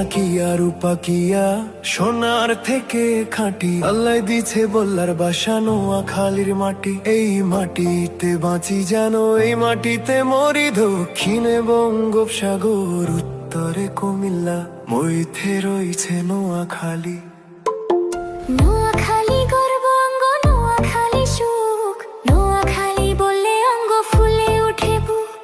কি আর উপাকিয়া সোনার থেকে খাঁটি আল্লাহ দিছে বল্লার বাসা নোয়াখালীর মাটি। এই মাটিতে বাঁচি যেন এই মাটিতে মরি। দক্ষিণে বঙ্গোপসাগর, উত্তরে কুমিল্লা, মধ্যে রয়েছে নোয়াখালী। নোয়াখালী গর্ব অঙ্গ, নোয়াখালী সুখ, নোয়াখালী বললে অঙ্গ ফুলে ওঠে বুক।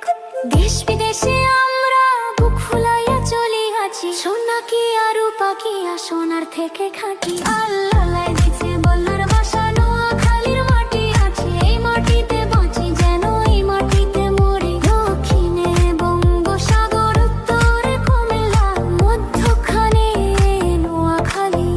দেশ বিদেশে আমরা বুক ফুলাইয়া চলি আছি, সোনা কি আর রূপা কি আর সোনার থেকে খাঁটি। আল্লাহ দিছে বল্লার বাসা নোয়াখালীর মাটি আছে, এই মাটিতে বাঁচি যেন এই মাটিতে মরি। দক্ষিণে বঙ্গোপসাগর, উত্তরে কুমিল্লা, মধ্যখানে নোয়াখালী।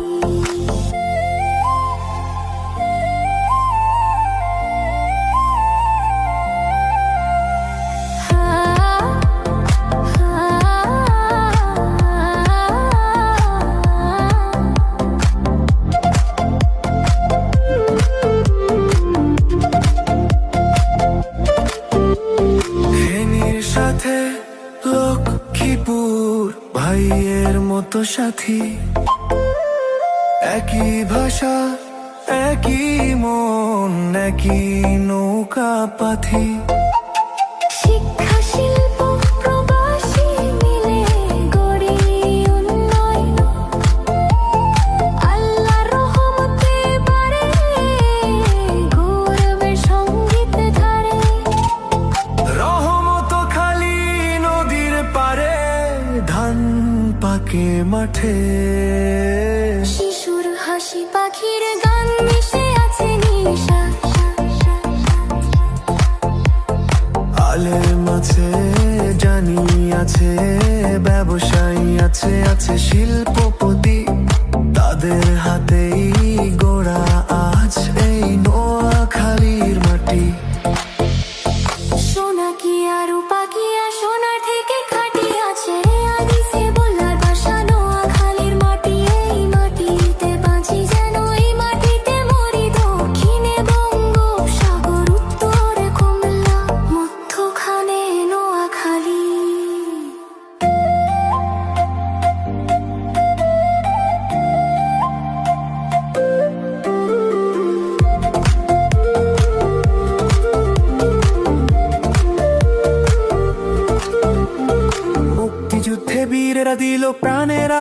ফেনীর সাথে লক্ষ্মীপুর ভাইয়ের মতো সাথী, একই ভাষা একই মন একই নৌকা পাথি। শিক্ষা শিল্প প্রবাসী মিলে গড়ি উন্নয়ন, আল্লাহর রহমতে বাড়ে ঘুরবে সঙ্গীত ধারে। রহমত খালি নদীর পারে, ধান পাকে মাঠে। শিশুর হাসি পাখির গান মিশে আছে নিশা, আলেম আছে জানি আছে, ব্যবসায়ী আছে আছে শিল্পপতি, তাদের হাতে